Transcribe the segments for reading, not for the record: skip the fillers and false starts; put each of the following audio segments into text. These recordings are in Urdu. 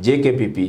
JKPP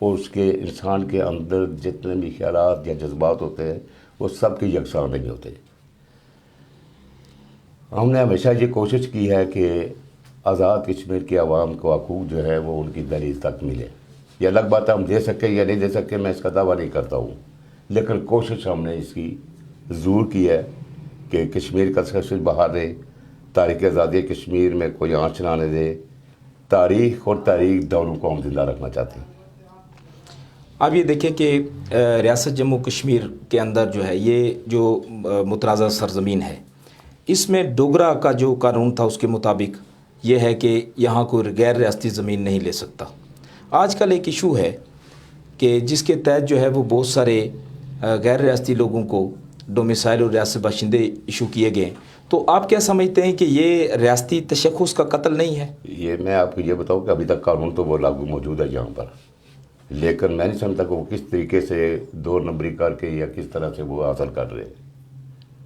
اور اس کے انسان کے اندر جتنے بھی خیالات یا جذبات ہوتے ہیں وہ سب کے یکساں نہیں ہوتے. ہم نے ہمیشہ یہ کوشش کی ہے کہ آزاد کشمیر کی عوام کو حقوق جو ہے وہ ان کی دہلیز تک ملے. یہ الگ بات ہے ہم دے سکیں یا نہیں دے سکیں، میں اس کا دعویٰ نہیں کرتا ہوں، لیکن کوشش ہم نے اس کی ضرور کی ہے کہ کشمیر کا سرشش بہا دے، تاریخ آزادی کشمیر میں کوئی آنچ نہ آنے دے. تاریخ اور تاریخ دونوں کو ہم زندہ رکھنا چاہتے ہیں. آپ یہ دیکھیں کہ ریاست جموں کشمیر کے اندر جو ہے یہ جو متنازع سرزمین ہے، اس میں ڈوگرا کا جو قانون تھا اس کے مطابق یہ ہے کہ یہاں کوئی غیر ریاستی زمین نہیں لے سکتا. آج کل ایک ایشو ہے کہ جس کے تحت جو ہے وہ بہت سارے غیر ریاستی لوگوں کو ڈومیسائل اور ریاست باشندے ایشو کیے گئے. تو آپ کیا سمجھتے ہیں کہ یہ ریاستی تشخص کا قتل نہیں ہے؟ یہ میں آپ کو یہ بتاؤں کہ ابھی تک قانون تو وہ لاگو موجود ہے یہاں پر، لیکن میں نہیں سمجھتا کہ وہ کس طریقے سے 2 نمبری کر کے یا کس طرح سے وہ حاصل کر رہے ہیں.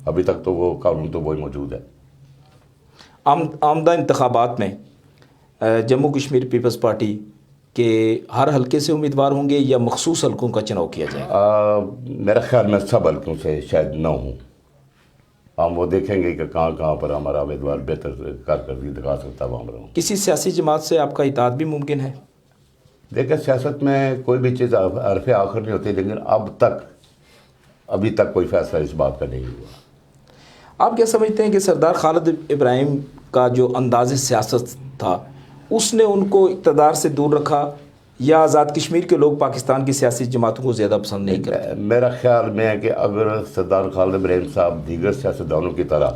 ابھی تک تو وہ قانون تو وہی موجود ہے. آمدہ انتخابات میں جموں کشمیر پیپلز پارٹی کے ہر حلقے سے امیدوار ہوں گے یا مخصوص حلقوں کا چناؤ کیا جائے گا؟ میرا خیال میں سب حلقوں سے شاید نہ ہوں. ہم وہ دیکھیں گے کہ کہاں کہاں پر ہمارا امیدوار بہتر کارکردگی دکھا سکتا ہے وہاں پر ہوں. کسی سیاسی جماعت سے آپ کا اطاعت بھی ممکن ہے؟ دیکھیں سیاست میں کوئی بھی چیز حرف آخر نہیں ہوتی، لیکن ابھی تک کوئی فیصلہ اس بات کا نہیں ہوا. آپ کیا سمجھتے ہیں کہ سردار خالد ابراہیم کا جو انداز سیاست تھا اس نے ان کو اقتدار سے دور رکھا یا آزاد کشمیر کے لوگ پاکستان کی سیاسی جماعتوں کو زیادہ پسند نہیں کرتے؟ میرا خیال میں ہے کہ اگر سردار خالد ابراہیم صاحب دیگر سیاستدانوں کی طرح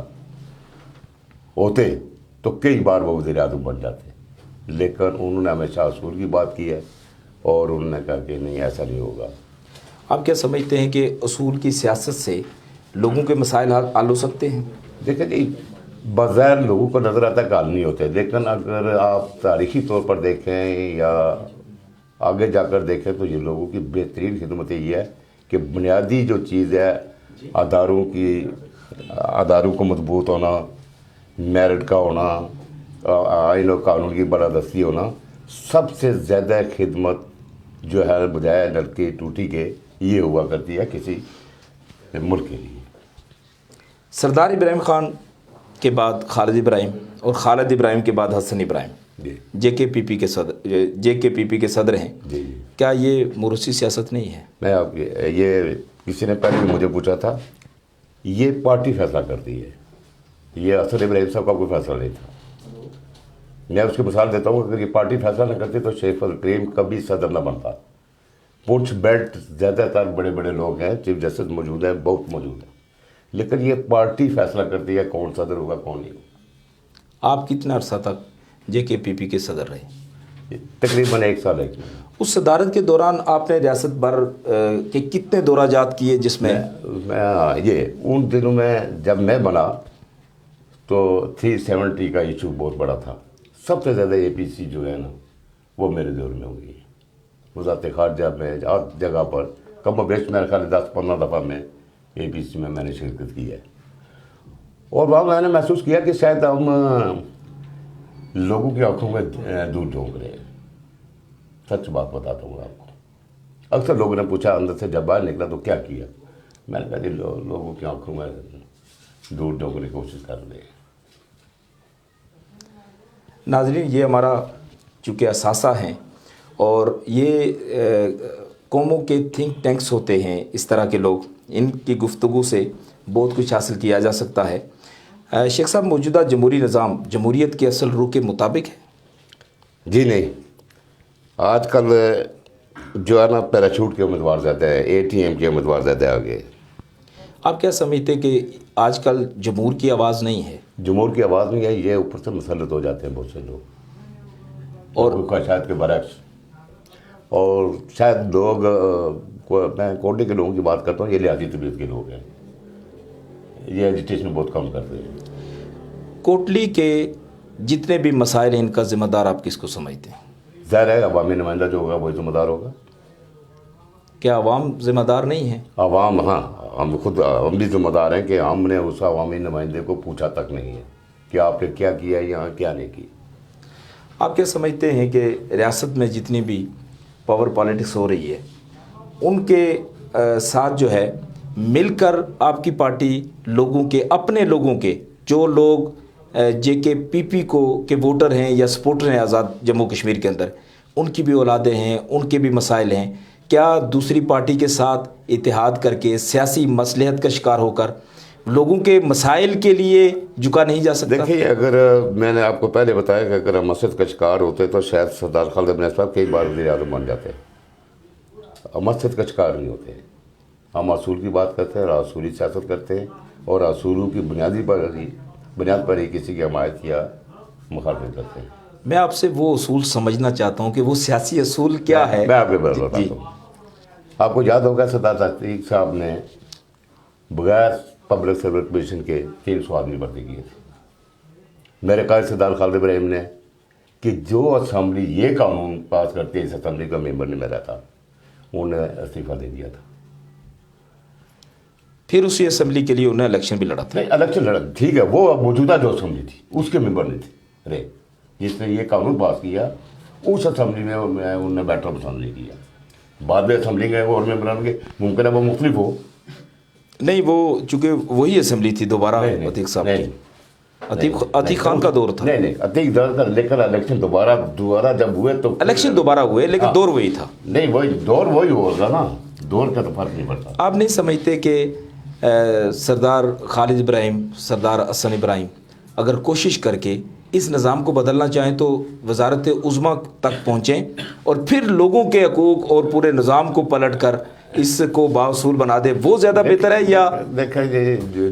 ہوتے تو کئی بار وہ وزیر اعظم بن جاتے، لیکن انہوں نے ہمیشہ اصول کی بات کی ہے اور انہوں نے کہا کہ نہیں ایسا نہیں ہوگا. آپ کیا سمجھتے ہیں کہ اصول کی سیاست سے لوگوں کے مسائل حل ہو سکتے ہیں؟ دیکھیں جی، بظاہر لوگوں کو نظر آتا ہے کہ حل نہیں ہوتے، لیکن اگر آپ تاریخی طور پر دیکھیں یا آگے جا کر دیکھیں تو یہ لوگوں کی بہترین خدمت یہ ہے کہ بنیادی جو چیز ہے اداروں کو مضبوط ہونا، میرٹ کا ہونا، آئین و قانون کی بالادستی ہونا، سب سے زیادہ خدمت جو ہے بجائے نلکی ٹوٹی کے یہ ہوا کرتی ہے کسی ملک کے لیے. سردار ابراہیم خان کے بعد خالد ابراہیم اور خالد ابراہیم کے بعد حسن ابراہیم جے کے پی پی کے صدر ہیں. جی کیا یہ موروثی سیاست نہیں ہے؟ میں آپ یہ کسی نے پہلے بھی مجھے پوچھا تھا، یہ پارٹی فیصلہ کرتی ہے، یہ حسن ابراہیم صاحب کا کوئی فیصلہ نہیں تھا. میں اس کی مثال دیتا ہوں، اگر یہ پارٹی فیصلہ نہ کرتی تو شیخ فضل کریم کبھی صدر نہ بنتا. پونچھ بیلٹ زیادہ تر بڑے بڑے لوگ ہیں، چیف جسٹس موجود ہیں، بہت موجود ہیں، لیکن یہ پارٹی فیصلہ کرتی ہے کون صدر ہوگا کون نہیں ہوگا. آپ کتنا عرصہ تک جے کے پی کے صدر رہے؟ تقریباً 1 سال ہے. اس صدارت کے دوران آپ نے ریاست بھر کے کتنے دورہ جات کیے جس میں یہ ان دنوں میں جب میں بنا تو 370 کا ایشو بہت بڑا تھا. سب سے زیادہ اے پی سی جو ہے نا وہ میرے دور میں ہوئی ہے. وزارت خارجہ میں ہر جگہ پر کم و بیش میرے خیال 10-15 دفعہ میں اے پی سی میں نے شرکت کی ہے. اور وہاں میں نے محسوس کیا کہ شاید ہم لوگوں کی آنکھوں میں دور جھونک رہے ہیں. سچ بات بتاتا ہوں آپ کو. اکثر لوگوں نے پوچھا اندر سے جب باہر نکلا تو کیا کیا، میں نے کہا جی لوگوں کی آنکھوں میں دور جھونکنے کی کوشش کر رہے ہیں. ناظرین، یہ ہمارا چونکہ اثاثہ ہیں اور یہ قوموں کے تھنک ٹینکس ہوتے ہیں، اس طرح کے لوگ، ان کی گفتگو سے بہت کچھ حاصل کیا جا سکتا ہے. شیخ صاحب، موجودہ جمہوری نظام جمہوریت کے اصل روح کے مطابق ہے؟ جی نہیں. آج کل جو ہے نا پیراشوٹ کے امیدوار زیادہ ہے، اے ٹی ایم کے امیدوار زیادہ آگے. آپ کیا سمجھتے کہ آج کل جمہور کی آواز نہیں ہے؟ جمہور کی آواز نہیں ہے، یہ اوپر سے مسلط ہو جاتے ہیں بہت سے لوگ اور خواہشات کے برعکس. اور شاید لوگ میں کوٹے کے لوگوں کی بات کرتا ہوں، یہ لحاظی طبیعت کے لوگ ہیں، یہ ایجیٹیشن بہت کم کرتے ہیں. کوٹلی کے جتنے بھی مسائل ہیں ان کا ذمہ دار آپ کس کو سمجھتے ہیں؟ ظاہر ہے عوامی نمائندہ جو ہوگا وہی ذمہ دار ہوگا. کیا عوام ذمہ دار نہیں ہے؟ عوام، ہاں، ہم بھی ذمہ دار ہیں کہ ہم نے اس عوامی نمائندے کو پوچھا تک نہیں ہے کہ آپ نے کیا کیا یہاں کیا نہیں کی. آپ کیا سمجھتے ہیں کہ ریاست میں جتنی بھی پاور پالیٹکس ہو رہی ہے ان کے ساتھ جو ہے مل کر آپ کی پارٹی لوگوں کے اپنے لوگوں کے جو لوگ جے کے پی پی کو کے ووٹر ہیں یا سپورٹر ہیں آزاد جموں کشمیر کے اندر، ان کی بھی اولادیں ہیں، ان کے بھی مسائل ہیں، کیا دوسری پارٹی کے ساتھ اتحاد کر کے سیاسی مصلحت کا شکار ہو کر لوگوں کے مسائل کے لیے جھکا نہیں جا سکتا؟ دیکھیے، اگر میں نے آپ کو پہلے بتایا کہ اگر ہم مسجد کا شکار ہوتے تو شاید سردار خالد ابن صاحب کئی بار وزیر اعظم بن جاتے. ہم مسجد کا شکار نہیں ہوتے. ہم اصول کی بات کرتے ہیں اور اصولی سیاست کرتے ہیں اور اصولوں کی بنیاد پر ہی کسی کی حمایت یا مخالفت کرتے ہیں. میں آپ سے وہ اصول سمجھنا چاہتا ہوں کہ وہ سیاسی اصول کیا ہے. میں آپ کے بارے میں بتاتا ہوں. آپ کو یاد ہوگا سردار عتیق صاحب نے بغیر پبلک سروس کمیشن کے 300 آدمی بھرتی کیے تھے. میرے قائد سردار خالد ابراہیم نے کہ جو اسمبلی یہ قانون پاس کرتی ہے اس اسمبلی کا ممبر نہیں میں رہتا، انہوں نے استعفیٰ دے دیا تھا. پھر اسی اسمبلی کے لیے انہوں نے الیکشن بھی لڑا تھا. نہیں، الیکشن لڑا ٹھیک ہے، وہ موجودہ جو اسمبلی تھی اس کے ممبر نہیں تھے رہے. جس نے یہ قانون پاس کیا اس اسمبلی میں انہوں نے بیٹر پسند نہیں کیا. بعد میں اسمبلی گئے وہ اور ممبران کے، ممکن ہے وہ مختلف ہو. نہیں، وہ چونکہ وہی اسمبلی تھی دوبارہ عتیق صاحب کی، عتیق خان کا دور تھا. نہیں عتیق دور تھا، لیکن الیکشن دوبارہ جب ہوئے تو الیکشن دوبارہ ہوئے لیکن دور وہی تھا. نہیں، وہی دور وہی ہوگا نا، دور کا تو فرق نہیں پڑتا. آپ نہیں سمجھتے کہ سردار خالد ابراہیم، سردار حسن ابراہیم اگر کوشش کر کے اس نظام کو بدلنا چاہیں تو وزارت عظمیٰ تک پہنچیں اور پھر لوگوں کے حقوق اور پورے نظام کو پلٹ کر اس کو بااصول بنا دے، وہ زیادہ بہتر ہے؟ یا دیکھیں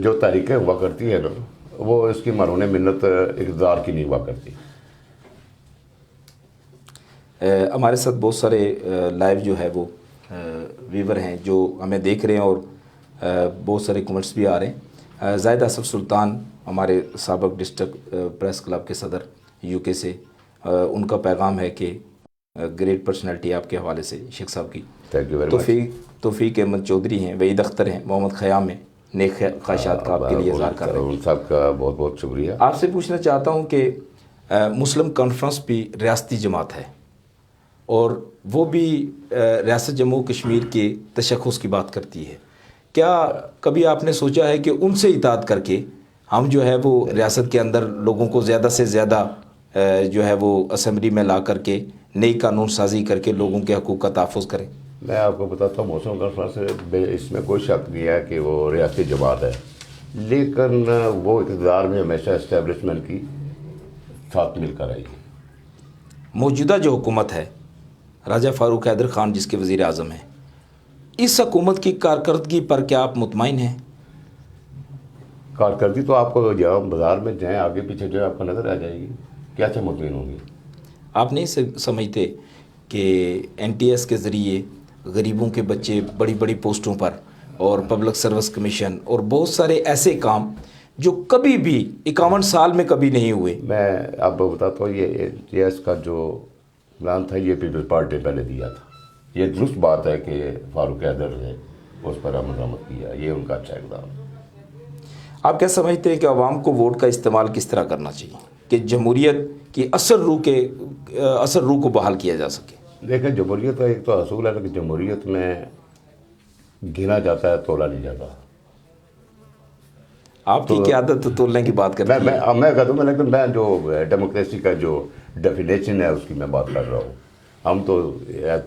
جو تاریخیں ہوا کرتی ہے نا وہ اس کی مرہون منت اقتدار کی نہیں ہوا کرتی. ہمارے ساتھ بہت سارے لائیو جو ہے وہ ویور ہیں جو ہمیں دیکھ رہے ہیں اور بہت سارے کمنٹس بھی آ رہے ہیں. زاہد آصف سلطان ہمارے سابق ڈسٹرکٹ پریس کلب کے صدر یو کے سے، ان کا پیغام ہے کہ گریٹ پرسنالٹی آپ کے حوالے سے شیخ صاحب کی. Thank you very much. توفیق احمد چودھری ہیں، وحید اختر ہیں، محمد خیام ہیں، نیک خواہشات کا آپ کے لیے اظہار کر رہے ہیں. ان صاحب کا بہت بہت شکریہ. آپ سے پوچھنا چاہتا ہوں کہ مسلم کانفرنس بھی ریاستی جماعت ہے اور وہ بھی ریاست جموں کشمیر کے تشخص کی بات کرتی ہے. کیا کبھی آپ نے سوچا ہے کہ ان سے اطاعت کر کے ہم جو ہے وہ ریاست کے اندر لوگوں کو زیادہ سے زیادہ جو ہے وہ اسمبلی میں لا کر کے نئی قانون سازی کر کے لوگوں کے حقوق کا تحفظ کریں؟ میں آپ کو بتاتا ہوں، مسلم کانفرنس اس میں کوئی شک نہیں ہے کہ وہ ریاستی جماعت ہے، لیکن وہ اقتدار میں ہمیشہ اسٹیبلشمنٹ کی ساتھ مل کر آئی. موجودہ جو حکومت ہے راجہ فاروق حیدر خان جس کے وزیر اعظم ہیں، اس حکومت کی کارکردگی پر کیا آپ مطمئن ہیں؟ کارکردگی تو آپ کو جہاں بازار میں جائیں آگے پیچھے جو آپ کو نظر آ جائے گی. کیسے مطمئن ہوں گی؟ آپ نہیں سمجھتے کہ این ٹی ایس کے ذریعے غریبوں کے بچے بڑی بڑی پوسٹوں پر اور پبلک سروس کمیشن اور بہت سارے ایسے کام جو کبھی بھی 51 سال میں کبھی نہیں ہوئے؟ میں آپ کو بتاتا ہوں، یہ این ٹی ایس کا جو پلان تھا یہ پیپلز پارٹی پہلے دیا تھا. یہ درست بات ہے کہ فاروق حیدر نے اس پر عمل درآمد کیا، یہ ان کا اچھا اقدام. آپ کیا سمجھتے ہیں کہ عوام کو ووٹ کا استعمال کس طرح کرنا چاہیے کہ جمہوریت کی اثر روح کو بحال کیا جا سکے؟ دیکھیں، جمہوریت کا ایک تو اصول ہے کہ جمہوریت میں گنا جاتا ہے، تولا نہیں جاتا. آپ کی قیادت تو تولنے کی بات کر رہے ہیں. میں کہتا ہوں، لیکن میں جو ڈیموکریسی کا جو ڈیفینیشن ہے اس کی میں بات کر رہا ہوں. ہم تو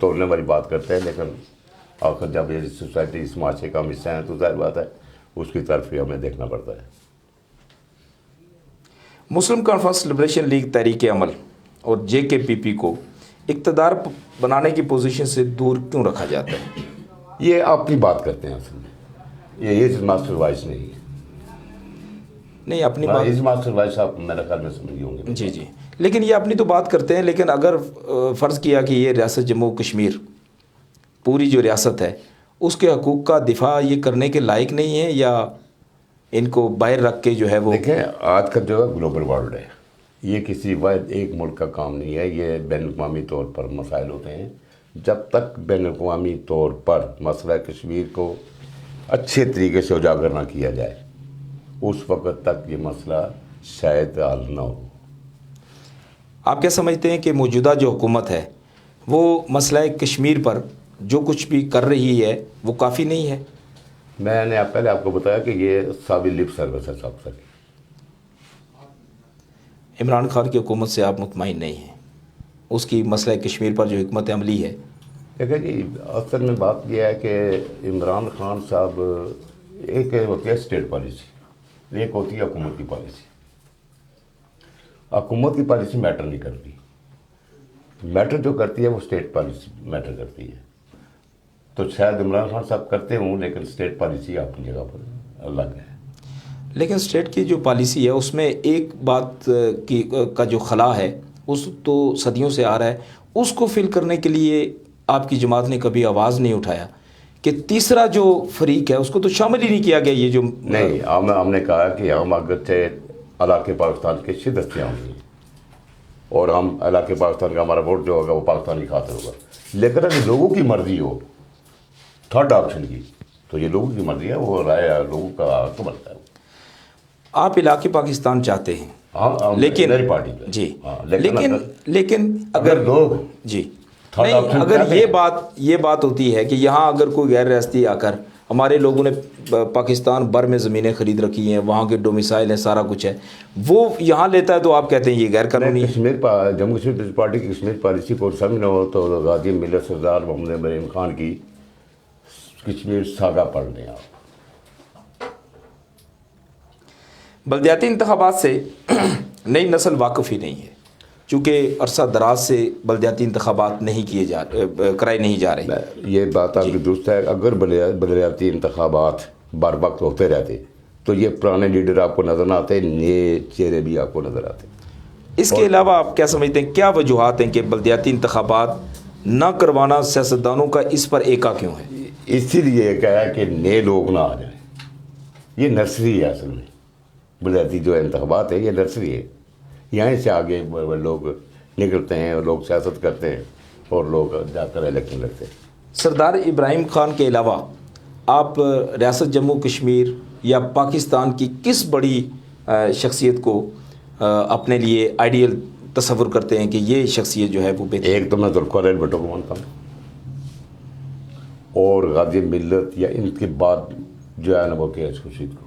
تولنے والی بات کرتے ہیں، لیکن آخر جب یہ سوسائٹی اس معاشرے کا ہم حصہ ہیں تو ظاہر بات ہے اس کی طرف ہی ہمیں دیکھنا پڑتا ہے. مسلم کانفرنس لبریشن لیگ تحریک عمل اور جے کے پی پی کو اقتدار بنانے کی پوزیشن سے دور کیوں رکھا جاتا ہے؟ یہ اپنی بات کرتے ہیں اصل میں، یہ ماسٹر وائس نہیں ہے. نہیں، اپنی بات اس ماسٹر وائس آپ میرے خیال میں سمجھ ہوں گے. جی، لیکن یہ اپنی تو بات کرتے ہیں، لیکن اگر فرض کیا کہ یہ ریاست جموں کشمیر پوری جو ریاست ہے اس کے حقوق کا دفاع یہ کرنے کے لائق نہیں ہے یا ان کو باہر رکھ کے جو ہے وہ؟ دیکھیں، آج کا جو ہے گلوبل ورلڈ ہے، یہ کسی واحد ایک ملک کا کام نہیں ہے. یہ بین الاقوامی طور پر مسائل ہوتے ہیں. جب تک بین الاقوامی طور پر مسئلہ کشمیر کو اچھے طریقے سے اجاگر نہ کیا جائے اس وقت تک یہ مسئلہ شاید حل نہ ہو. آپ کیا سمجھتے ہیں کہ موجودہ جو حکومت ہے وہ مسئلہ کشمیر پر جو کچھ بھی کر رہی ہے وہ کافی نہیں ہے؟ میں نے پہلے آپ کو بتایا کہ یہ سابق لپ سروس ہے سب سے. عمران خان کی حکومت سے آپ مطمئن نہیں ہیں؟ اس کی مسئلہ کشمیر پر جو حکمت عملی ہے؟ دیکھیں جی، اصل میں بات یہ ہے کہ عمران خان صاحب ایک ہوتی ہے اسٹیٹ پالیسی، ایک ہوتی ہے حکومت کی پالیسی. حکومت کی پالیسی میٹر نہیں کرتی، میٹر جو کرتی ہے وہ اسٹیٹ پالیسی میٹر کرتی ہے. تو شاید عمران خان صاحب کرتے ہوں، لیکن اسٹیٹ پالیسی اپنی جگہ پر الگ ہے. لیکن اسٹیٹ کی جو پالیسی ہے اس میں ایک بات کا جو خلا ہے اس تو صدیوں سے آ رہا ہے، اس کو فل کرنے کے لیے آپ کی جماعت نے کبھی آواز نہیں اٹھایا کہ تیسرا جو فریق ہے اس کو تو شامل ہی نہیں کیا گیا؟ یہ جو نہیں، ہم نے کہا کہ ہم اگرچہ علاقے پاکستان کے شدت سے ہوں گے اور ہم علاقے پاکستان کا ہمارا ووٹ جو ہوگا وہ پاکستان کی خاطر ہوگا، لیکن اگر لوگوں کی مرضی ہو تھرڈ آپشن کی، تو یہ لوگوں کی مرضی ہے، وہ رائے لوگوں کا تو بنتا ہے. آپ علاقے پاکستان چاہتے ہیں لیکن میری پارٹی پہ جی، ہاں، لیکن اگر لوگ جی Third نہیں، option اگر چاہتے یہ بات ہوتی ہے کہ یہاں اگر کوئی غیر ریاستی آ کر، ہمارے لوگوں نے پاکستان بھر میں زمینیں خرید رکھی ہیں، وہاں کے ڈومیسائل ہیں، سارا کچھ ہے، وہ یہاں لیتا ہے تو آپ کہتے ہیں یہ غیر قانونی ہے؟ جموں کشمیر پیپلز پارٹی کی کشمیر پالیسی کو سمجھنا ہو تو غازی ملت سردار محمد ابراہیم خان کی کشمیر ساگا پڑھ لیں آپ. بلدیاتی انتخابات سے نئی نسل واقف ہی نہیں ہے، چونکہ عرصہ دراز سے بلدیاتی انتخابات کرائے نہیں جا رہے. یہ بات آپ کی درست ہے. اگر بلدیاتی انتخابات بار وقت ہوتے رہتے تو یہ پرانے لیڈر آپ کو نظر نہ آتے، نئے چہرے بھی آپ کو نظر آتے. اس کے علاوہ آپ کیا سمجھتے ہیں، کیا وجوہات ہیں کہ بلدیاتی انتخابات نہ کروانا سیاستدانوں کا اس پر ایکا کیوں ہے؟ اسی لیے یہ کہا ہے کہ نئے لوگ نہ آ جائیں. یہ نرسری ہے اصل میں. بلدیاتی جو انتخابات ہے یہ نرسری ہے. یہیں سے آگے لوگ نکلتے ہیں، لوگ سیاست کرتے ہیں اور لوگ جا کر الیکشن لڑتے ہیں. سردار ابراہیم خان کے علاوہ آپ ریاست جموں کشمیر یا پاکستان کی کس بڑی شخصیت کو اپنے لیے آئیڈیل تصور کرتے ہیں کہ یہ شخصیت جو ہے وہ بہتر؟ ایک تو میں ذوالفقار بھٹو کو مانتا ہوں، اور غازی ملت یا ان کے بعد جو ہے نا وہ کے ایس خورشید کو.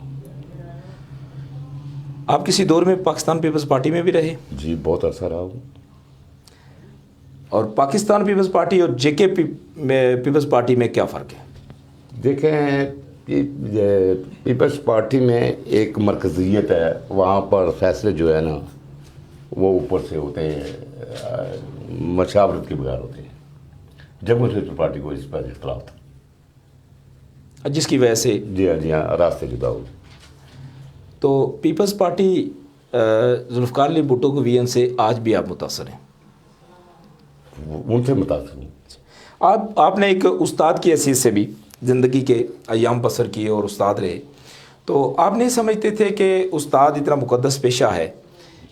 آپ کسی دور میں پاکستان پیپلز پارٹی میں بھی رہے؟ جی، بہت عرصہ رہا ہوں. اور پاکستان پیپلز پارٹی اور جے کے پیپلز پارٹی میں کیا فرق ہے؟ دیکھیں، پیپلز پارٹی میں ایک مرکزیت ہے، وہاں پر فیصلے جو ہے نا وہ اوپر سے ہوتے ہیں، مشاورت کے بغیر ہوتے ہیں. جموں کشمیر پارٹی کو اس پر اختلاف تھا، جس کی وجہ سے جی ہاں راستے جدا ہو. تو پیپلز پارٹی ذوالفقار علی بھٹو کو وی این سے آج بھی آپ متاثر ہیں؟ ان سے متاثر ہوں. آپ نے ایک استاد کی حیثیت سے بھی زندگی کے ایام بسر کیے اور استاد رہے، تو آپ نہیں سمجھتے تھے کہ استاد اتنا مقدس پیشہ ہے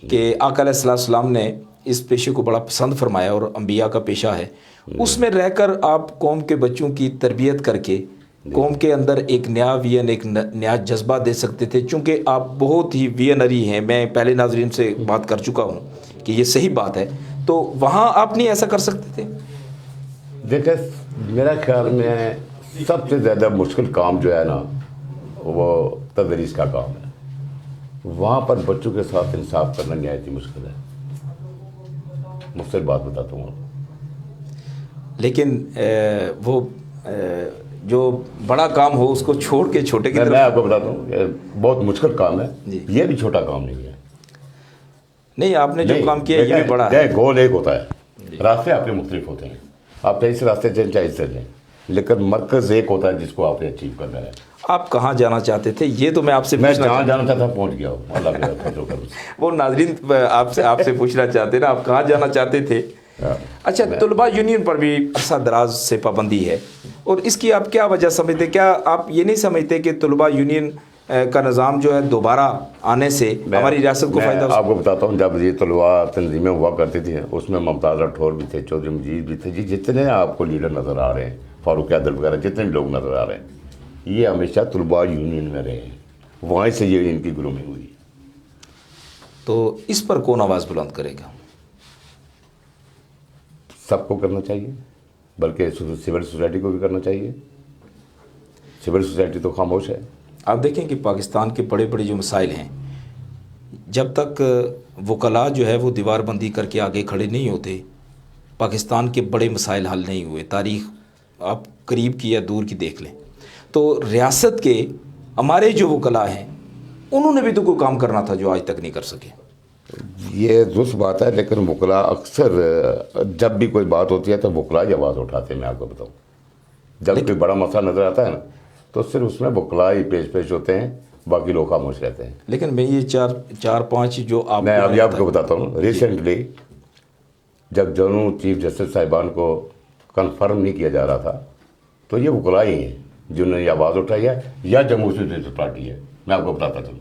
کہ آقا علیہ السلام نے اس پیشے کو بڑا پسند فرمایا اور انبیاء کا پیشہ ہے، اس میں رہ کر آپ قوم کے بچوں کی تربیت کر کے قوم کے اندر ایک نیا وین، ایک نیا جذبہ دے سکتے تھے؟ چونکہ آپ بہت ہی وینری ہیں، میں پہلے ناظرین سے بات کر چکا ہوں کہ یہ صحیح بات ہے، تو وہاں آپ نہیں ایسا کر سکتے تھے؟ دیکھیں، میرا خیال میں سب سے زیادہ مشکل کام جو ہے نا وہ تدریس کا کام ہے. وہاں پر بچوں کے ساتھ انصاف کرنا نہایت ہی مشکل ہے. مختصر بات بتاتا ہوں. لیکن وہ جو بڑا کام ہو اس کو چھوڑ کے چھوٹے کی میں طرف. آپ کو بتاتا ہوں کہ بہت مشکل کام ہے. یہ بھی چھوٹا کام نہیں ہے. نہیں، آپ نے جو کام کیا یہ بھی بڑا ہے. گول ایک ہوتا ہے، راستے آپ کے مختلف ہوتے ہیں، آپ اس راستے چلیں چاہے اس سے لیں، لیکن مرکز ایک ہوتا ہے جس کو آپ نے اچیو کرنا ہے. آپ کہاں جانا چاہتے تھے یہ تو میں آپ سے میں پوچھنا جہاں جانا چاہتا پہنچ گیا ہوں. اللہ کے فضل و کرم سے. وہ ناظرین آپ سے پوچھنا چاہتے نا آپ کہاں جانا چاہتے تھے. اچھا، طلباء یونین پر بھی عرصہ دراز سے پابندی ہے، اور اس کی آپ کیا وجہ سمجھتے؟ کیا آپ یہ نہیں سمجھتے کہ طلباء یونین کا نظام جو ہے دوبارہ آنے سے ہماری ریاست کو فائدہ میں آپ کو بتاتا ہوں، جب یہ طلباء تنظیمیں ہوا کرتی تھیں اس میں ممتاز راٹھور بھی تھے، چودھری مجید بھی تھے، جتنے آپ کو لیڈر نظر آ رہے ہیں، فاروق عادل وغیرہ جتنے بھی لوگ نظر آ رہے ہیں، یہ ہمیشہ طلباء یونین میں رہے ہیں. وہیں سے یہ ان کی گرومنگ ہوئی. تو اس پر کون آواز بلند کرے گا؟ سب کو کرنا چاہیے، بلکہ سول سوسائٹی کو بھی کرنا چاہیے. سول سوسائٹی تو خاموش ہے. آپ دیکھیں کہ پاکستان کے بڑے بڑے جو مسائل ہیں، جب تک وکلاء جو ہے وہ دیوار بندی کر کے آگے کھڑے نہیں ہوتے، پاکستان کے بڑے مسائل حل نہیں ہوئے. تاریخ آپ قریب کی یا دور کی دیکھ لیں تو ریاست کے ہمارے جو وکلاء ہیں انہوں نے بھی تو کوئی کام کرنا تھا جو آج تک نہیں کر سکے. یہ درست بات ہے، لیکن وکلاء اکثر جب بھی کوئی بات ہوتی ہے تو وکلاء ہی آواز اٹھاتے ہیں. میں آپ کو بتاؤں، جب کوئی بڑا مسئلہ نظر آتا ہے نا تو صرف اس میں وکلاء ہی پیش ہوتے ہیں، باقی لوگ خاموش رہتے ہیں. لیکن میں یہ چار پانچ جو میں ابھی آپ کو بتاتا ہوں، ریسنٹلی جب دونوں چیف جسٹس صاحبان کو کنفرم نہیں کیا جا رہا تھا تو یہ وکلاء ہی ہیں جنہوں نے یہ آواز اٹھائی ہے، یا جمہوری سوشلسٹ پارٹی ہے. میں آپ کو بتاتا چلوں،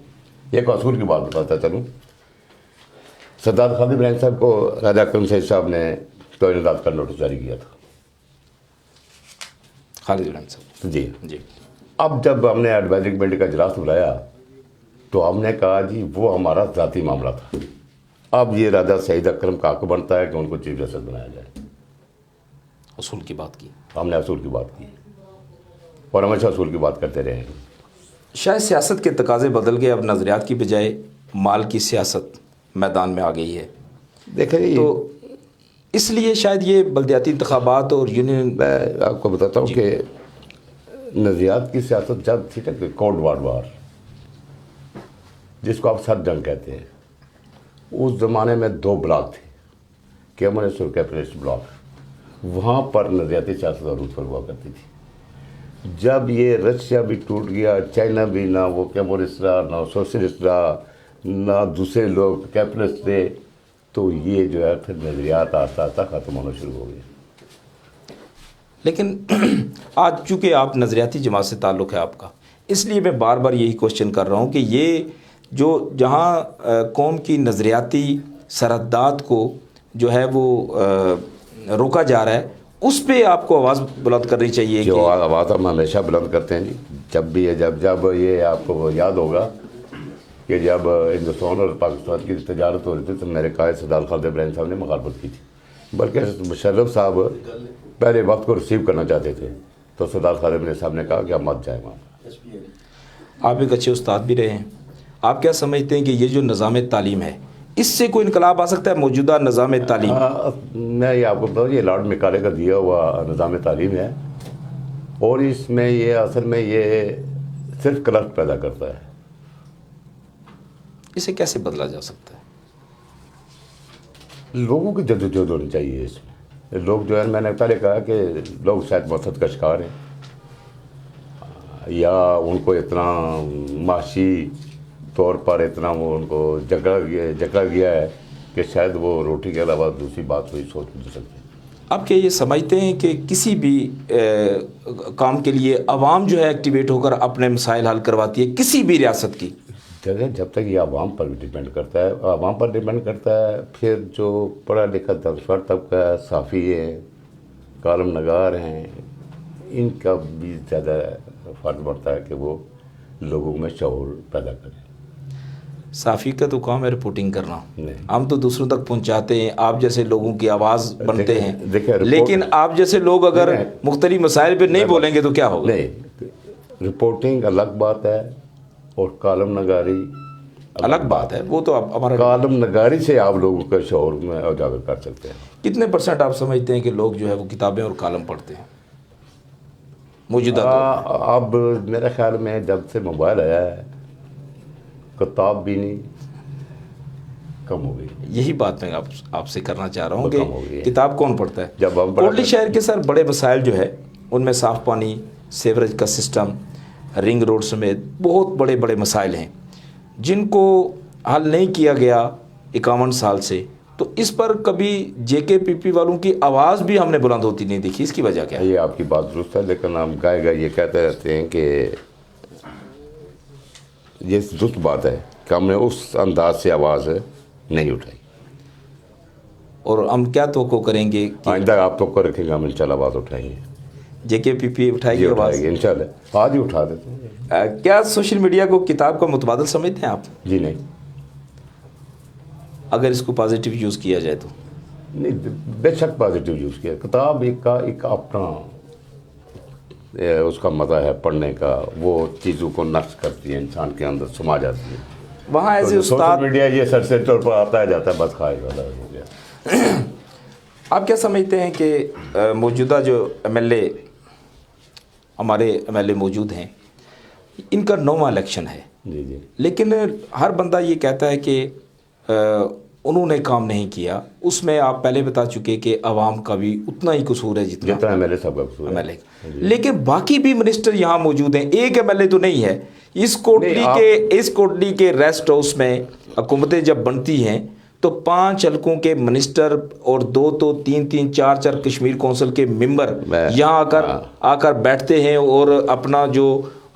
ایک اصول کی بات بتاتا چلوں. سردار خالد ابراہیم صاحب کو راجہ اکرم سید صاحب نے تعینات کا نوٹس جاری کیا تھا. خالد ابراہیم صاحب جی. اب جب ہم نے ایڈوائزری کمیٹی کا اجلاس بلایا تو ہم نے کہا جی وہ ہمارا ذاتی معاملہ تھا، اب یہ راجہ سعید اکرم کا حق بنتا ہے کہ ان کو چیف جسٹس بنایا جائے. اصول کی بات کی، ہم نے اصول کی بات کی اور ہمیشہ اصول کی بات کرتے رہے ہیں. شاید سیاست کے تقاضے بدل گئے، اب نظریات کی بجائے مال کی سیاست میدان میں آ گئی ہے. دیکھیں تو اس لیے شاید یہ بلدیاتی انتخابات اور یونین، میں آپ کو بتاتا ہوں کہ نظریات کی سیاست جب تھی نا کہ کولڈ وار جس کو آپ سر جنگ کہتے ہیں، اس زمانے میں 2 بلاک تھے، کمیونسٹ اور کیپٹلسٹ بلاک. وہاں پر نظریاتی سیاست عروج پر ہوا کرتی تھی. جب یہ رشیا بھی ٹوٹ گیا، چائنا بھی نہ وہ کمیونسٹ رہا، نہ سوشلسٹ رہا، نہ دوسرے لوگ کیپٹلسٹ تھے، تو یہ جو ہے پھر نظریات آہستہ آہستہ ختم ہونا شروع ہو گئے. لیکن آج چونکہ آپ نظریاتی جماعت سے تعلق ہے آپ کا، اس لیے میں بار بار یہی کوشچن کر رہا ہوں کہ یہ جو جہاں قوم کی نظریاتی سرحدات کو جو ہے وہ روکا جا رہا ہے، اس پہ آپ کو آواز بلند کرنی چاہیے. جو آواز ہم ہمیشہ بلند کرتے ہیں جی. جب بھی جب یہ آپ کو یاد ہوگا کہ جب ہندوستان اور پاکستان کی تجارت ہو رہی تھی تو میرے قائد سردار خالد ابراہیم صاحب نے مخالفت کی تھی، بلکہ مشرف صاحب پہلے وقت کو ریسیو کرنا چاہتے تھے تو سردار خالد ابراہیم صاحب نے کہا کہ آپ مت جائیں وہاں. آپ ایک اچھے استاد بھی رہے ہیں، آپ کیا سمجھتے ہیں کہ یہ جو نظام تعلیم ہے اس سے کوئی انقلاب آ سکتا ہے؟ موجودہ نظام تعلیم، میں یہ آپ کو بتاؤں، یہ لارڈ میکالے کا دیا ہوا نظام تعلیم ہے اور اس میں یہ اصل میں یہ صرف کرفٹ پیدا کرتا ہے. اسے کیسے بدلا جا سکتا ہے؟ لوگوں کی جدوجہد ہونی چاہیے. اس میں لوگ جو ہے، میں نے پہلے کہا کہ لوگ شاید مقصد کا شکار ہیں یا ان کو اتنا معاشی طور پر اتنا وہ ان کو جکڑا گیا ہے کہ شاید وہ روٹی کے علاوہ دوسری بات کوئی سوچ نہیں سکتے. آپ کیا یہ سمجھتے ہیں کہ کسی بھی کام کے لیے عوام جو ہے ایکٹیویٹ ہو کر اپنے مسائل حل کرواتی ہے کسی بھی ریاست کی؟ جب تک یہ عوام پر بھی ڈیپینڈ کرتا ہے، عوام پر ڈیپینڈ کرتا ہے. پھر جو پڑھا لکھا دانشور طبقہ ہے، صحافی ہیں، کالم نگار ہیں، ان کا بھی زیادہ فرض پڑتا ہے کہ وہ لوگوں میں شعور پیدا کریں. صحافی کا تو کام ہے رپورٹنگ کرنا، نہیں. ہم تو دوسروں تک پہنچاتے ہیں، آپ جیسے لوگوں کی آواز بنتے ہیں. دیکھیں لیکن آپ جیسے لوگ اگر مختلف مسائل پہ نہیں بولیں گے تو کیا ہوگا؟ نہیں، رپورٹنگ الگ بات ہے اور کالم نگاری الگ بات ہے. وہ تو ہمارا کالم نگاری سے آپ لوگوں کے شعور میں اجاگر کر سکتے ہیں. کتنے % آپ سمجھتے ہیں کہ لوگ جو ہے وہ کتابیں اور کالم پڑھتے ہیں موجودہ دور میں؟ اب میرے خیال میں جب سے موبائل آیا ہے کتاب بھی نہیں، کم ہو گئی. یہی بات میں آپ سے کرنا چاہ رہا ہوں کم ہو گئی ہے. کہ کتاب کون پڑھتا ہے؟ جب ہم کوٹلی شہر کے سر بڑے مسائل جو ہے ان میں صاف پانی، سیوریج کا سسٹم، رنگ روڈ سمیت بہت بڑے بڑے مسائل ہیں جن کو حل نہیں کیا گیا 51 سال سے. تو اس پر کبھی JKPP والوں کی آواز بھی ہم نے بلند ہوتی نہیں دیکھی. اس کی وجہ کیا ہے؟ یہ آپ کی بات درست ہے، لیکن ہم گائے یہ کہتے رہتے ہیں کہ یہ درست بات ہے کہ ہم نے اس انداز سے آواز نہیں اٹھائی. اور ہم کیا توقع کریں گے کہ آئندہ آپ تو کو رکھیں گے، ہم انشاءاللہ آواز اٹھائیں گے. JKPP اٹھائے گی آواز؟ انشاءاللہ آج ہی اٹھا دیتے ہیں. کیا سوشل میڈیا کو کتاب کا متبادل سمجھتے ہیں آپ؟ جی نہیں. اگر اس کو پازیٹیو یوز کیا جائے تو نہیں بے شک پازیٹیو یوز کیا. کتاب ایک اپنا اس کا مزہ ہے پڑھنے کا, وہ چیزوں کو نقش کرتی ہے, انسان کے اندر سما جاتی ہے. وہاں ایز اے استاد سوشل میڈیا یہ سر سے طور پر آتا ہے جاتا ہے, بس کھائے گا ہو گیا. آپ کیا سمجھتے ہیں کہ موجودہ جو ایم ایل اے ہمارے ایم ایل اے موجود ہیں, ان کا 9واں الیکشن ہے, جی جی, لیکن ہر بندہ یہ کہتا ہے کہ انہوں نے کام نہیں کیا. اس میں آپ پہلے بتا چکے کہ عوام کا بھی اتنا ہی قصور ہے جتنا ایم ایل اے صاحب کا قصور ہے. M L A. لیکن باقی بھی منسٹر یہاں موجود ہیں, ایک ایم ایل اے تو نہیں ہے. اس کوٹلی کے ریسٹ ہاؤس میں حکومتیں جب بنتی ہیں تو 5 حلقوں کے منسٹر اور 2 تو 3 4 کشمیر کونسل کے ممبر یہاں آ کر بیٹھتے ہیں اور اپنا جو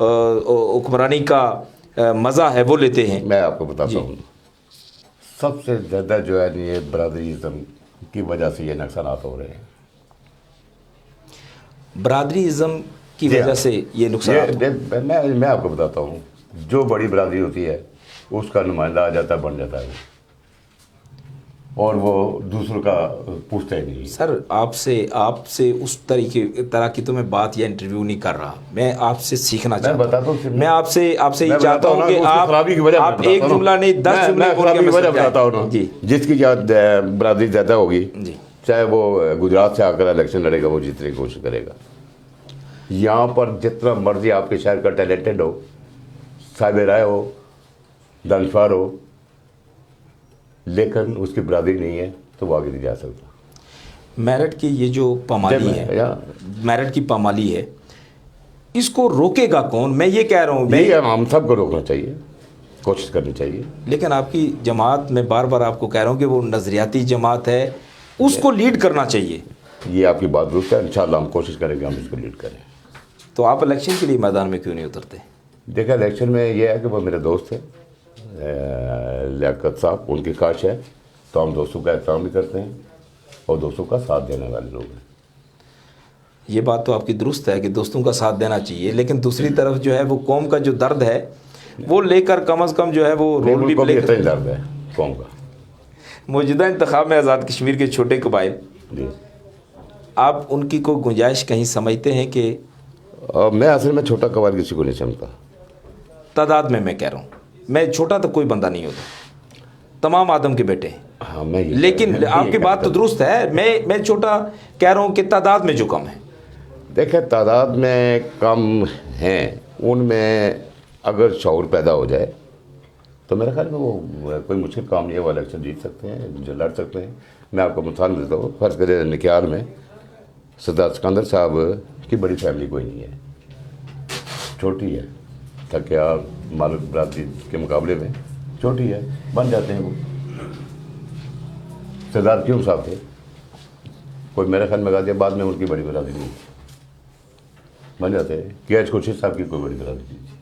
حکمرانی کا مزہ ہے وہ لیتے ہیں. میں آپ کو بتاتا ہوں, سب سے زیادہ جو ہے یہ برادریزم کی وجہ سے یہ نقصانات ہو رہے ہیں. برادری ازم کی وجہ سے یہ نقصانات میں آپ کو بتاتا ہوں, جو بڑی برادری ہوتی ہے اس کا نمائندہ آ جاتا ہے, بن جاتا ہے, اور وہ دوسروں کا پوچھتا ہی نہیں. سر آپ سے اس طرح کی تو میں بات یا انٹرویو نہیں کر رہا, میں آپ سے سیکھنا چاہتا ہوں. میں آپ سے یہ چاہتا ہوں کہ آپ ایک جملہ نہیں 10 جملے بتاتا ہوں جی, جس کی برادری زیادہ ہوگی چاہے وہ گجرات سے آ کر الیکشن لڑے گا, وہ جیتنے کی کوشش کرے گا. یہاں پر جتنا مرضی آپ کے شہر کا ٹیلنٹڈ ہو, صاحب رائے ہو, دانشور ہو, لیکن اس کی برادری نہیں ہے تو وہ آگے نہیں جا سکتا. میرٹ کی یہ جو پامالی ہے, میرٹ کی پامالی ہے, اس کو روکے گا کون؟ میں یہ کہہ رہا ہوں, ہم سب کو روکنا چاہیے, کوشش کرنی چاہیے. لیکن آپ کی جماعت, میں بار بار آپ کو کہہ رہا ہوں کہ وہ نظریاتی جماعت ہے, اس کو لیڈ کرنا چاہیے. یہ آپ کی بات درست ہے, انشاءاللہ ہم کوشش کریں گے ہم اس کو لیڈ کریں. تو آپ الیکشن کے لیے میدان میں کیوں نہیں اترتے؟ دیکھیں الیکشن میں یہ ہے کہ وہ میرے دوست ہیں لیاقت صاحب, ان کی کاش ہے تو ہم دوستوں کا احترام بھی کرتے ہیں اور دوستوں کا ساتھ دینے والے لوگ ہیں. یہ بات تو آپ کی درست ہے کہ دوستوں کا ساتھ دینا چاہیے, لیکن دوسری طرف جو ہے وہ قوم کا جو درد ہے وہ لے کر کم از کم جو ہے وہ رول بھی پلے اتنا ہی درد ہے قوم کا. موجودہ انتخاب میں آزاد کشمیر کے چھوٹے قبائل, جی, آپ ان کی کوئی گنجائش کہیں سمجھتے ہیں کہ؟ میں اصل میں چھوٹا قبائل کسی کو نہیں سمجھتا. تعداد میں کہہ رہا ہوں, میں چھوٹا تو کوئی بندہ نہیں ہوتا, تمام آدم کے بیٹے ہیں. ہاں, لیکن آپ کی بات تو درست ہے, میں چھوٹا کہہ رہا ہوں کہ تعداد میں جو کم ہے. دیکھیں تعداد میں کم ہیں, ان میں اگر شعور پیدا ہو جائے تو میرے خیال میں وہ کوئی مشکل کام نہیں ہے, وہ الیکشن جیت سکتے ہیں, جو لڑ سکتے ہیں. میں آپ کو مثال دیتا ہوں, فرض کریں نکیال میں سردار سکندر صاحب کی بڑی فیملی کوئی نہیں ہے, چھوٹی ہے, تھکیار مالک برادری کے مقابلے میں چھوٹی ہے, بن جاتے ہیں. وہ سردار کیوں صاحب تھے, کوئی میرے خیال میں کہا دیا, بعد میں ان کی بڑی برادری نہیں تھی, بن جاتے ہیں. کے ایچ خورشید صاحب کی کوئی بڑی برادری نہیں تھی.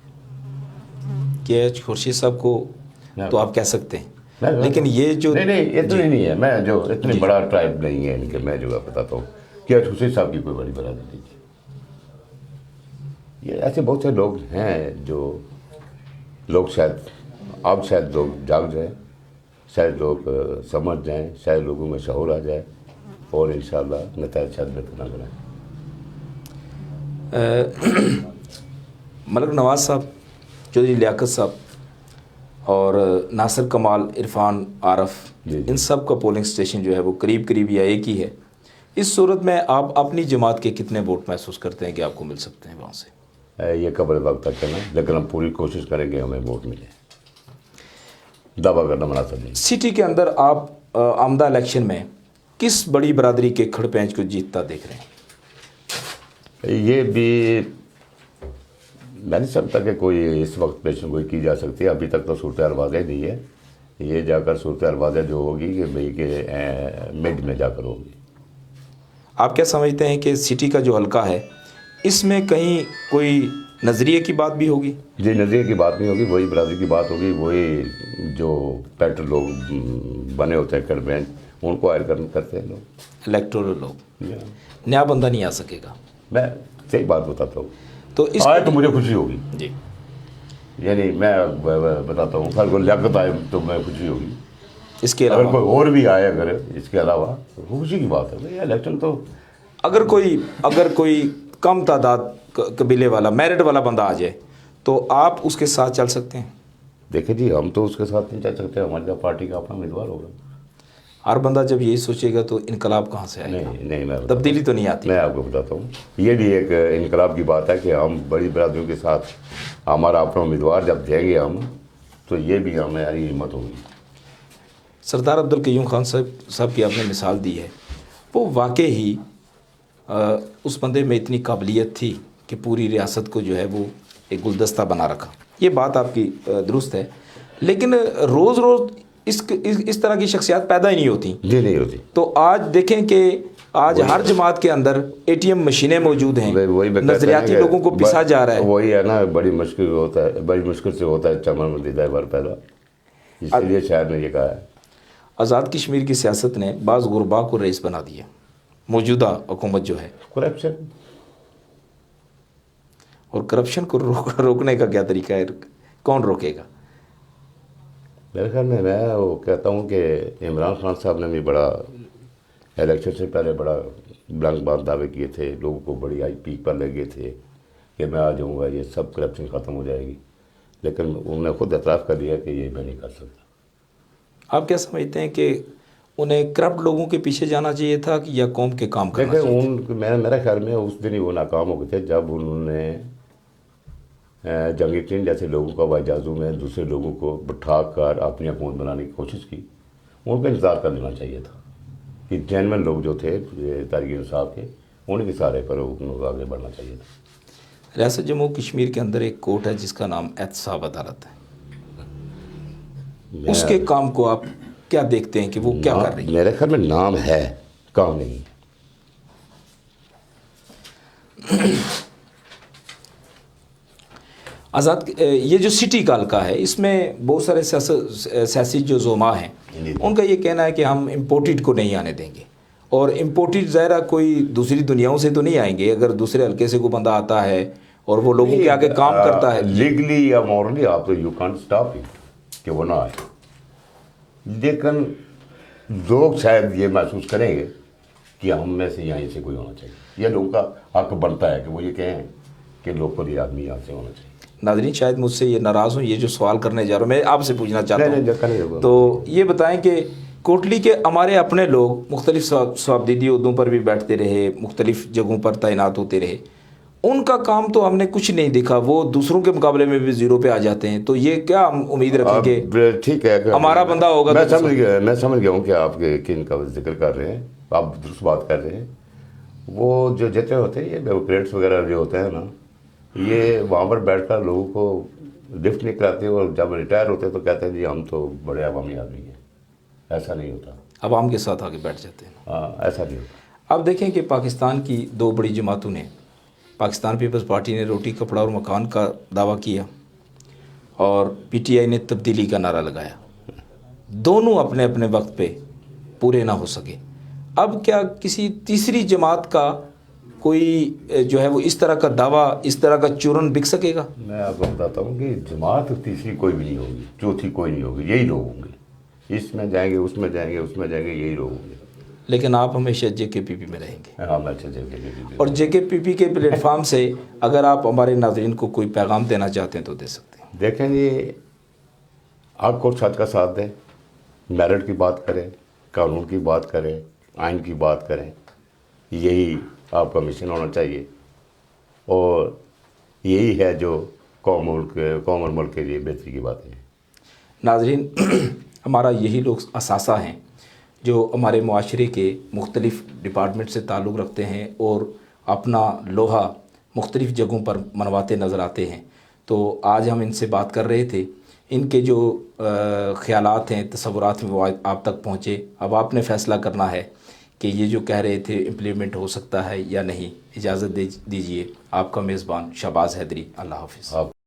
کے ایچ خورشید صاحب کو تو آپ کہہ سکتے ہیں, لیکن یہ جو نہیں اتنی نہیں ہے, میں جو اتنی بڑا ٹرائب نہیں ہے ان کے, میں جو بتاتا ہوں کہ ایچ خورشید صاحب کی کوئی بڑی برادری نہیں تھی. یہ ایسے بہت سے لوگ ہیں جو لوگ شاید لوگ جاگ جائیں, شاید لوگ سمجھ جائیں, شاید لوگوں میں شعور آ جائے اور انشاءاللہ نتائج شاید بہتر نہ بنائیں. ملک نواز صاحب, چودھری لیاقت صاحب اور ناصر کمال, عرفان عارف, ان سب کا پولنگ سٹیشن جو ہے وہ قریب یا ایک ہی ہے. اس صورت میں آپ اپنی جماعت کے کتنے ووٹ محسوس کرتے ہیں کہ آپ کو مل سکتے ہیں وہاں سے؟ یہ قبل وقت تک کرنا, لیکن ہم پوری کوشش کریں گے ہمیں ووٹ ملے. دعویٰ کرنا مناسب نہیں. سٹی کے اندر آپ آمدہ الیکشن میں کس بڑی برادری کے کھڑ پینچ کو جیتتا دیکھ رہے ہیں؟ یہ بھی میں نہیں سمجھتا کہ کوئی اس وقت پیشن گوئی کی جا سکتی ہے. ابھی تک تو صورتحال واضح نہیں ہے, یہ جا کر صورتحال واضح جو ہوگی کہ بھئی کہ مڈ میں جا کر ہوگی. آپ کیا سمجھتے ہیں کہ سٹی کا جو حلقہ ہے اس میں کہیں کوئی نظریے کی بات بھی ہوگی؟ جی, نظریے کی بات نہیں ہوگی, وہی برادری کی بات ہوگی. وہی جو پیٹر لوگ بنے ہوتے ہیں کڑبین, ان کو ہائر کرتے ہیں لوگ, الیکٹورل لوگ. نیا بندہ نہیں آ سکے گا. میں صحیح بات بتاتا ہوں, تو اس آئے تو مجھے خوشی ہوگی. جی, یعنی میں بتاتا ہوں, خیر کو لیاقت آئے تو میں خوشی ہوگی. اس کے اگر علاوہ کوئی اور بھی آئے اگر اس کے علاوہ تو خوشی کی بات ہے بھائی، الیکشن تو اگر کوئی کم تعداد قبیلے والا میرٹ والا بندہ آ جائے تو آپ اس کے ساتھ چل سکتے ہیں؟ دیکھیں جی، ہم تو اس کے ساتھ نہیں چل سکتے، ہماری پارٹی کا اپنا امیدوار ہوگا۔ ہر بندہ جب یہی سوچے گا تو انقلاب کہاں سے آئے گا؟ نہیں میں بتاتا تبدیلی تو نہیں آتی۔ میں آپ کو بتاتا ہوں، یہ بھی ایک انقلاب کی بات ہے کہ ہم بڑی برادریوں کے ساتھ ہمارا اپنا امیدوار جب دیں گے ہم، تو یہ بھی ہماری ہمت ہوگی۔ سردار عبدالقیوم خان صاحب کی آپ نے مثال دی ہے، وہ واقعی ہی اس بندے میں اتنی قابلیت تھی کہ پوری ریاست کو جو ہے وہ ایک گلدستہ بنا رکھا۔ یہ بات آپ کی درست ہے، لیکن روز روز اس طرح کی شخصیات پیدا ہی نہیں ہوتی۔ جی نہیں ہوتی۔ تو آج دیکھیں کہ آج ہر جماعت کے اندر اے ٹی ایم مشینیں موجود ہیں، وہی میں کہتا ہوں نظریاتی کہ لوگوں کو پسا جا رہا ہے۔ وہی ہے نا، بڑی مشکل سے ہوتا ہے چمن میں دیدہ بار پیدا، اس لیے شاید نے یہ کہا ہے۔ آزاد کشمیر کی سیاست نے بعض غربا کو رئیس بنا دیا، موجودہ حکومت جو ہے، کرپشن اور کرپشن کو روکنے کا کیا طریقہ ہے؟ کون روکے گا؟ میرے خیال میں وہ کہتا ہوں کہ عمران خان صاحب نے بھی بڑا الیکشن سے پہلے بڑا بلند بات دعوے کیے تھے، لوگوں کو بڑی آئی پیک پر لگے تھے کہ میں آ جاؤں گا، یہ سب کرپشن ختم ہو جائے گی، لیکن انہوں نے خود اعتراف کر دیا کہ یہ میں نہیں کر سکتا۔ آپ کیا سمجھتے ہیں کہ انہیں کرپٹ لوگوں کے پیچھے جانا چاہیے تھا کہ یا قوم کے کام کرنا چاہیے تھا؟ میرے خیال میں اس دن ہی وہ ناکام ہو گئے تھے جب انہوں نے جنگی ٹین جیسے لوگوں کا وجازوں میں دوسرے لوگوں کو بٹھا کر اپنی حکومت بنانے کی کوشش کی۔ ان کا انتظار کر لینا چاہیے تھا کہ جینوین لوگ جو تھے تحریک انصاف کے، ان کے سارے پر آگے بڑھنا چاہیے تھا۔ ریاست جموں کشمیر کے اندر ایک کورٹ ہے جس کا نام احتساب عدالت ہے، اس کے کام کو آپ کیا دیکھتے ہیں کہ وہ کیا کر رہی ہے؟ میرے خیال میں نام ہے، کام نہیں۔ یہ جو سٹی کال کا ہے، اس میں بہت سارے سیاسی جو زعما ہیں، ان کا یہ کہنا ہے کہ ہم امپورٹڈ کو نہیں آنے دیں گے، اور امپورٹڈ ظاہرہ کوئی دوسری دنیاؤں سے تو نہیں آئیں گے۔ اگر دوسرے حلقے سے کوئی بندہ آتا ہے اور وہ لوگوں کے آگے کام کرتا ہے، لیگلی یا مورلی آپ تو یو کانٹ اسٹاپ اٹ کہ وہ نہ آئے، لیکن لوگ شاید یہ محسوس کریں گے کہ ہم میں سے یہیں سے کوئی ہونا چاہیے، یہ لوگوں کا حق بنتا ہے کہ وہ یہ کہیں کہ لوکل یہ آدمی یہاں سے ہونا چاہیے۔ ناظرین شاید مجھ سے یہ ناراض ہوں، یہ جو سوال کرنے جا رہا ہوں میں آپ سے پوچھنا چاہتا ہوں، نہیں، تو یہ بتائیں کہ کوٹلی کے ہمارے اپنے لوگ مختلف صوابدیدی عہدوں پر بھی بیٹھتے رہے، مختلف جگہوں پر تعینات ہوتے رہے، ان کا کام تو ہم نے کچھ نہیں دیکھا، وہ دوسروں کے مقابلے میں بھی زیرو پہ آ جاتے ہیں، تو یہ کیا ہم امید رکھیں کہ ٹھیک ہے ہمارا بندہ ہوگا؟ میں سمجھ گیا ہوں کہ آپ کن کا ذکر کر رہے ہیں، آپ درست بات کر رہے ہیں۔ وہ جو جتنے ہوتے ہیں یہ بیوروکریٹس وغیرہ جو ہوتے ہیں نا، یہ وہاں پر بیٹھ کر لوگوں کو لفٹ نہیں کراتے، اور جب ریٹائر ہوتے ہیں تو کہتے ہیں جی ہم تو بڑے عوامی آدمی ہیں۔ ایسا نہیں ہوتا، عوام کے ساتھ آگے بیٹھ جاتے ہیں۔ ہاں ایسا نہیں ہوتا۔ اب دیکھیں کہ پاکستان کی دو بڑی جماعتوں نے، پاکستان پیپلز پارٹی نے روٹی کپڑا اور مکان کا دعویٰ کیا، اور پی ٹی آئی نے تبدیلی کا نعرہ لگایا، دونوں اپنے اپنے وقت پہ پورے نہ ہو سکے۔ اب کیا کسی تیسری جماعت کا کوئی جو ہے وہ اس طرح کا دعویٰ، اس طرح کا چورن بک سکے گا؟ میں آپ کو بتاتا ہوں کہ جماعت تیسری کوئی بھی نہیں ہوگی، چوتھی کوئی نہیں ہوگی، یہی لوگ ہوں گے، اس میں جائیں گے، اس میں جائیں گے، اس میں جائیں گے، یہی لوگ ہوں گے۔ لیکن آپ ہمیشہ جے کے پی پی میں رہیں گے، ہاں میں اچھا جے کے پی اور جے کے پی پی کے پلیٹ فارم سے اگر آپ ہمارے ناظرین کو کوئی پیغام دینا چاہتے ہیں تو دے سکتے ہیں۔ دیکھیں جی، آپ کو چھت کا ساتھ دیں، میرٹ کی بات کریں، قانون کی بات کریں، آئین کی بات کریں، یہی آپ کا مشن ہونا چاہیے، اور یہی ہے جو قوم اور ملک کے لیے بہتری کی باتیں ہیں۔ ناظرین، ہمارا یہی لوگ اثاثہ ہیں جو ہمارے معاشرے کے مختلف ڈپارٹمنٹ سے تعلق رکھتے ہیں اور اپنا لوہا مختلف جگہوں پر منواتے نظر آتے ہیں۔ تو آج ہم ان سے بات کر رہے تھے، ان کے جو خیالات ہیں، تصورات ہیں، وہ آپ تک پہنچے۔ اب آپ نے فیصلہ کرنا ہے کہ یہ جو کہہ رہے تھے امپلیمنٹ ہو سکتا ہے یا نہیں۔ اجازت دیجیے، آپ کا میزبان شہباز حیدری، اللہ حافظ۔